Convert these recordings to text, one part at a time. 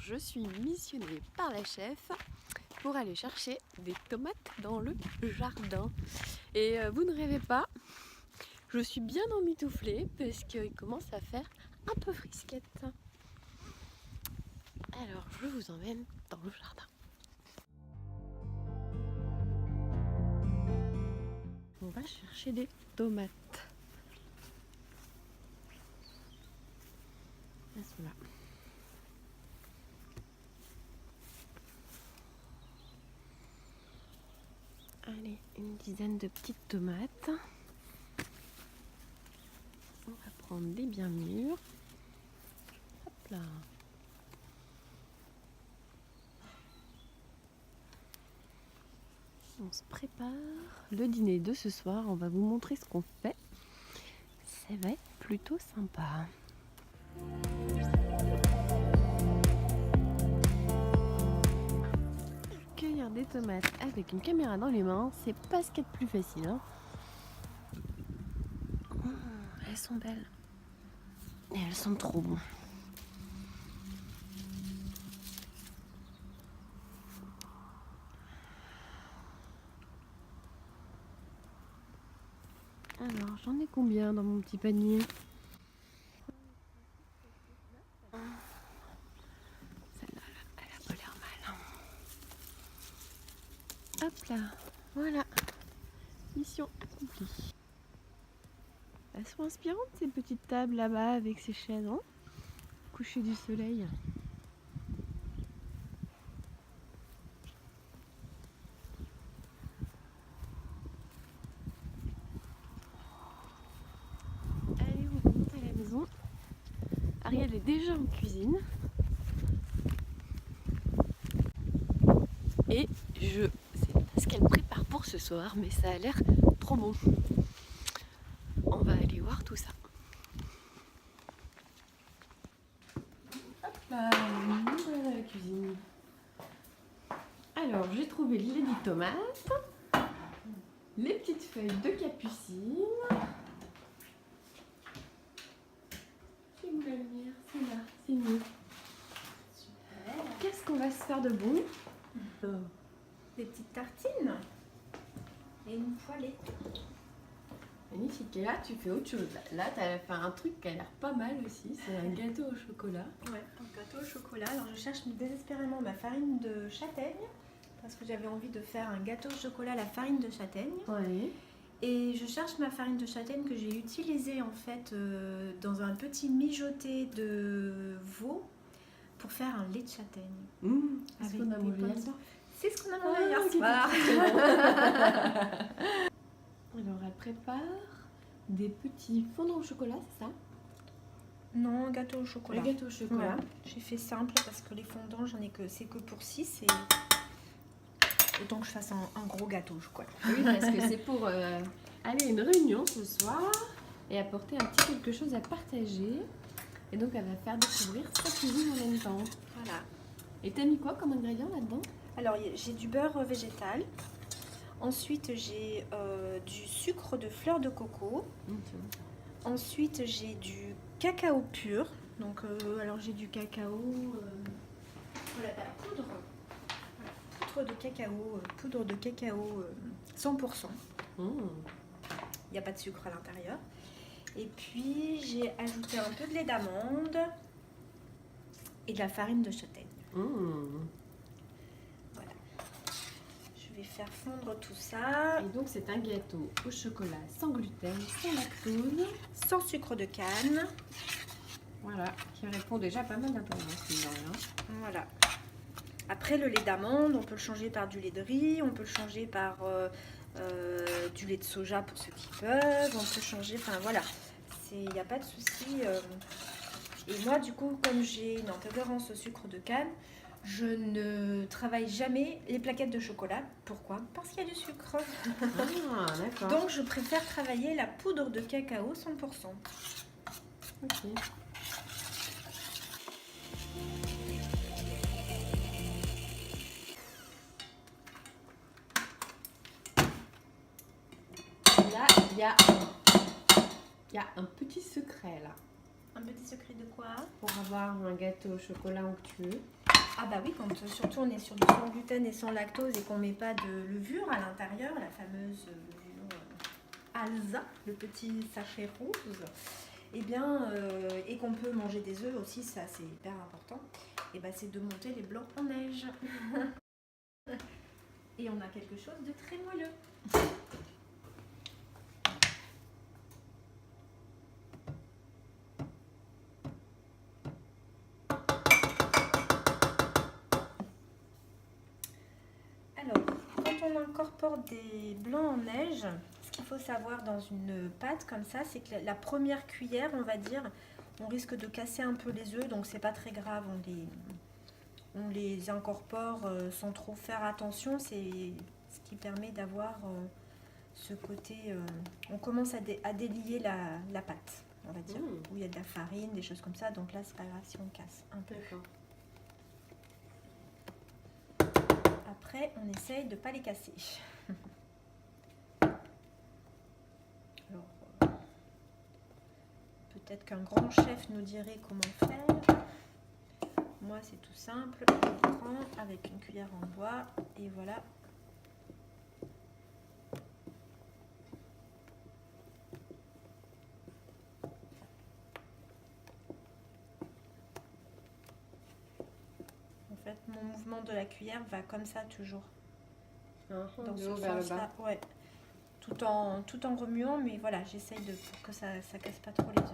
je suis missionnée par la chef pour aller chercher des tomates dans le jardin. Et vous ne rêvez pas, je suis bien emmitouflée parce qu'il commence à faire un peu frisquette. Alors je vous emmène dans le jardin. On va chercher des tomates. Elles sont là. Allez, une dizaine de petites tomates. On va prendre des bien mûres. Hop là. On se prépare le dîner de ce soir. On va vous montrer ce qu'on fait. Ça va être plutôt sympa. Cueillir des tomates avec une caméra dans les mains, c'est pas ce qu'il y a de plus facile. Hein. Elles sont belles. Et elles sont trop bonnes. Alors, j'en ai combien dans mon petit panier? Celle-là, elle a pas l'air mal. Hop là, voilà. Mission accomplie. Elles sont inspirantes ces petites tables là-bas avec ces chaises, hein? Coucher du soleil. Allez, on remonte à la maison. Ariel est déjà en cuisine. Et je sais pas ce qu'elle prépare pour ce soir, mais ça a l'air trop bon. On va aller voir tout ça. Hop là, voilà la cuisine. Alors, j'ai trouvé les 10 tomates, les petites feuilles de capucine. C'est où la lumière? C'est là, c'est mieux. Super. Qu'est-ce qu'on va se faire de bon? Des petites tartines et une poêlée. Magnifique. Et là, tu fais autre chose. Là, tu as fait un truc qui a l'air pas mal aussi. C'est un gâteau au chocolat. Ouais, un gâteau au chocolat. Alors, je cherche désespérément ma farine de châtaigne parce que j'avais envie de faire un gâteau au chocolat à la farine de châtaigne. Ouais. Et je cherche ma farine de châtaigne que j'ai utilisée en fait dans un petit mijoté de veau pour faire un lait de châtaigne. C'est ce qu'on a mangé hier soir. C'est ce qu'on a mangé hier soir. Alors, elle prépare des petits fondants au chocolat, c'est ça? Non, un gâteau au chocolat. Le gâteau au chocolat. Voilà. J'ai fait simple parce que les fondants, j'en ai que c'est que pour 6 et autant que je fasse un gros gâteau au chocolat. Oui, parce que c'est pour aller à une réunion ce soir et apporter un petit quelque chose à partager. Et donc, elle va faire découvrir sa cuisine en même temps. Voilà. Et t'as mis quoi comme ingrédient là-dedans? Alors, j'ai du beurre végétal. Ensuite, j'ai du sucre de fleur de coco. Ensuite, j'ai du cacao pur. Donc, alors j'ai du cacao, voilà, la poudre. Poudre de cacao 100%. Il n'y a pas de sucre à l'intérieur. Et puis, j'ai ajouté un peu de lait d'amande et de la farine de châtaigne. Voilà. Je vais faire fondre tout ça. Et donc, c'est un gâteau au chocolat sans gluten, sans lactose, Sans sucre de canne. voilà, qui répond déjà pas mal d'informations. Voilà. Après, le lait d'amande, on peut le changer par du lait de riz, on peut le changer par du lait de soja pour ceux qui peuvent, on peut changer, enfin voilà, il n'y a pas de souci. Et moi, du coup, comme j'ai une intolérance au sucre de canne, je ne travaille jamais les plaquettes de chocolat. Pourquoi? Parce qu'il y a du sucre. Ah, d'accord. Donc, je préfère travailler la poudre de cacao 100%. Ok. Là, il y a un petit secret là. Un petit secret de quoi? Pour avoir un gâteau au chocolat onctueux. Ah bah oui, quand surtout on est sur du sans gluten et sans lactose et qu'on met pas de levure à l'intérieur, la fameuse levure Alsa, le petit sachet rose, et bien et qu'on peut manger des œufs aussi, ça c'est hyper important. Et ben c'est de monter les blancs en neige. Et on a quelque chose de très moelleux. Alors, quand on incorpore des blancs en neige, ce qu'il faut savoir dans une pâte comme ça, c'est que la première cuillère, on va dire, on risque de casser un peu les œufs, donc c'est pas très grave, on les incorpore sans trop faire attention, c'est ce qui permet d'avoir ce côté, on commence à délier la pâte, on va dire, où il y a de la farine, des choses comme ça, donc là c'est pas grave si on casse un peu. Après, on essaye de ne pas les casser. Alors, peut-être qu'un grand chef nous dirait comment faire. Moi, c'est tout simple. On prend avec une cuillère en bois et voilà. En fait, mon mouvement de la cuillère va comme ça toujours. Dans ce sens-là, ouais. Tout en remuant, mais voilà, j'essaye pour que ça casse pas trop les œufs.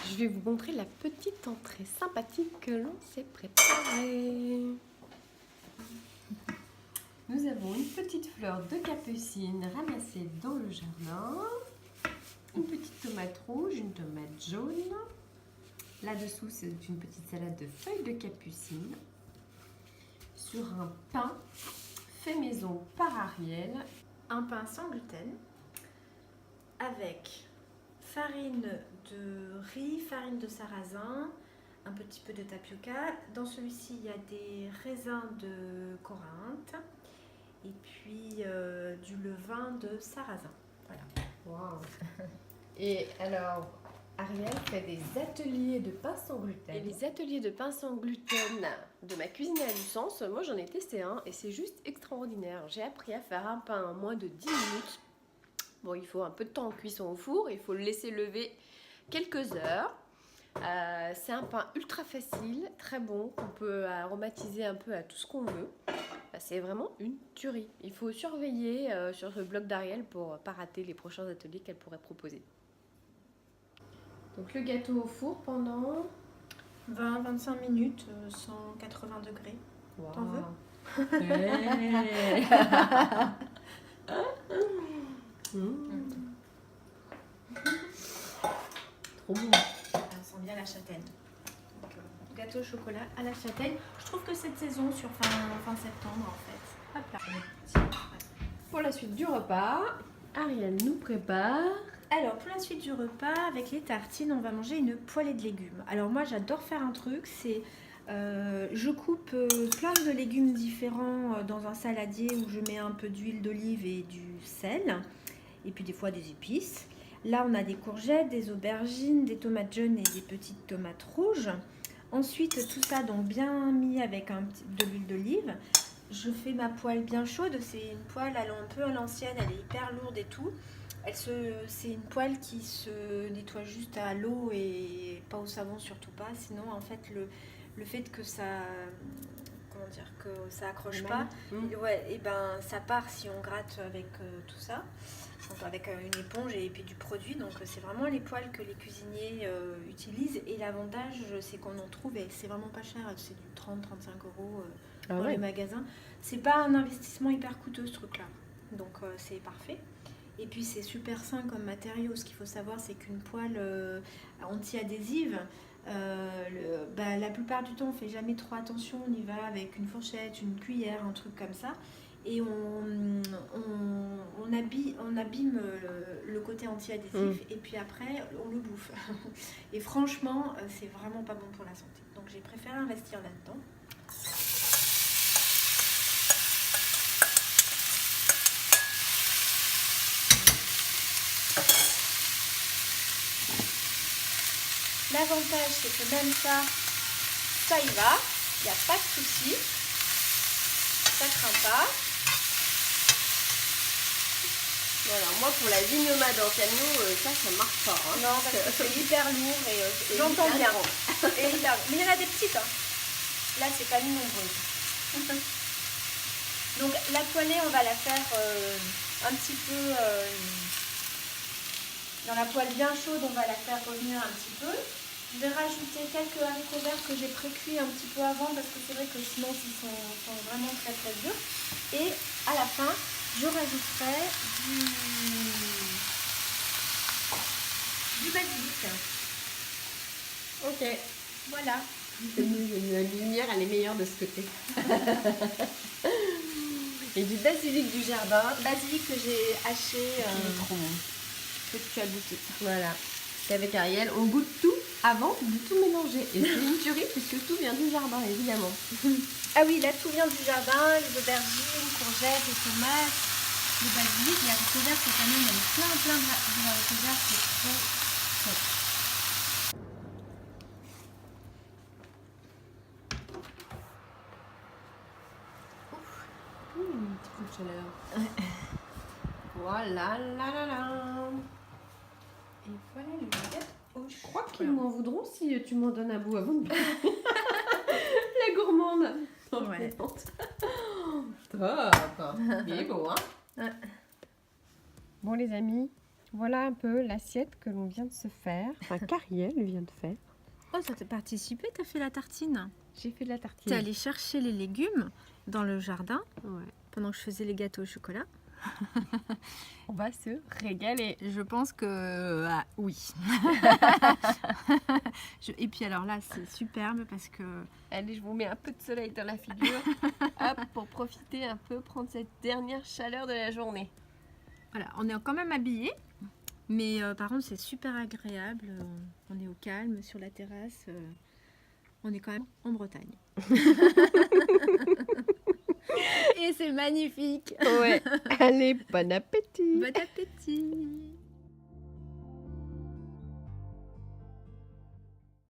Je vais vous montrer la petite entrée sympathique que l'on s'est préparée. Nous avons une petite fleur de capucine ramassée dans le jardin, une petite tomate rouge, une tomate jaune. Là-dessous, c'est une petite salade de feuilles de capucine sur un pain fait maison par Ariel. Un pain sans gluten avec farine de riz, farine de sarrasin, un petit peu de tapioca. Dans celui-ci, il y a des raisins de Corinthe et puis du levain de sarrasin. Voilà. Wow. Et alors, Ariel fait des ateliers de pain sans gluten. Et les ateliers de pain sans gluten de ma cuisine à licence, moi j'en ai testé un et c'est juste extraordinaire. J'ai appris à faire un pain en moins de 10 minutes. Bon, il faut un peu de temps en cuisson au four, il faut le laisser lever quelques heures. C'est un pain ultra facile, très bon, qu'on peut aromatiser un peu à tout ce qu'on veut. C'est vraiment une tuerie. Il faut surveiller sur ce blog d'Ariel pour ne pas rater les prochains ateliers qu'elle pourrait proposer. Donc le gâteau au four pendant 20-25 minutes, 180 degrés. Wow. T'en veux? Trop bon. Ça sent bien la châtaigne. Donc, gâteau au chocolat à la châtaigne. Je trouve que cette saison, sur fin septembre en fait. Hop là. Pour la suite du repas, Ariel nous prépare. Alors pour la suite du repas, avec les tartines, on va manger une poêlée de légumes. Alors moi j'adore faire un truc, c'est je coupe plein de légumes différents dans un saladier où je mets un peu d'huile d'olive et du sel, et puis des fois des épices. Là on a des courgettes, des aubergines, des tomates jaunes et des petites tomates rouges. Ensuite tout ça donc bien mis avec de l'huile d'olive. Je fais ma poêle bien chaude, c'est une poêle un peu à l'ancienne, elle est hyper lourde et tout. C'est une poêle qui se nettoie juste à l'eau et pas au savon, surtout pas. Sinon, en fait, le fait que ça, comment dire, que ça accroche pas, ouais, et ben ça part si on gratte avec tout ça, donc avec une éponge et puis du produit. Donc c'est vraiment les poêles que les cuisiniers utilisent. Et l'avantage, c'est qu'on en trouve et c'est vraiment pas cher. C'est du 30-35 euros dans les magasins. C'est pas un investissement hyper coûteux ce truc-là. Donc c'est parfait. Et puis c'est super sain comme matériau. Ce qu'il faut savoir, c'est qu'une poêle anti-adhésive, la plupart du temps, on fait jamais trop attention. On y va avec une fourchette, une cuillère, un truc comme ça. et on abîme le côté anti-adhésif et puis après on le bouffe. Et franchement, c'est vraiment pas bon pour la santé. Donc j'ai préféré investir là-dedans. L'avantage, c'est que même ça y va, il n'y a pas de souci, ça craint pas. Voilà, moi pour la vie nomade en camion, ça marche pas. Hein. Non, parce que c'est hyper lourd et j'entends bien. Et hyper... Mais il y en a des petites. Hein. Là, c'est pas une nombreuse. Donc la poêlée, on va la faire un petit peu... dans la poêle bien chaude, on va la faire revenir un petit peu. Je vais rajouter quelques haricots verts que j'ai pré-cuits un petit peu avant parce que c'est vrai que sinon ils sont vraiment très très durs. Et à la fin, je rajouterai du basilic. Ok. Voilà. La lumière, elle est meilleure de ce côté. Et du basilic du jardin. Basilic que j'ai haché. Trop bon. Que tu as goûté. Voilà. C'est avec Ariel, on goûte tout avant de tout mélanger. Et c'est une tuerie puisque tout vient du jardin, évidemment. Ah oui, là tout vient du jardin, les aubergines, les courgettes, les tomates, le basilic, les haricots verts, cette année il y a plein de haricots verts, c'est trop top. Un petit coup de chaleur. Voilà, là, là, là. Et voilà le baguette au Je crois qu'ils m'en voudront si tu m'en donnes un bout avant de... La gourmande. Ouais. Top. Il est beau, hein. Ouais. Bon les amis, voilà un peu l'assiette que l'on vient de se faire. Enfin, qu'Ariel vient de faire. Oh, ça t'a participé, t'as fait la tartine. J'ai fait de la tartine. T'es allé chercher les légumes dans le jardin Ouais. pendant que je faisais les gâteaux au chocolat. On va se régaler. Je pense que oui. Et puis alors là, c'est superbe parce que... Allez, je vous mets un peu de soleil dans la figure. Hop, pour profiter un peu, prendre cette dernière chaleur de la journée. Voilà, on est quand même habillés. Mais par contre, c'est super agréable. On est au calme sur la terrasse. On est quand même en Bretagne. Et c'est magnifique. Ouais. Allez, bon appétit. Bon appétit.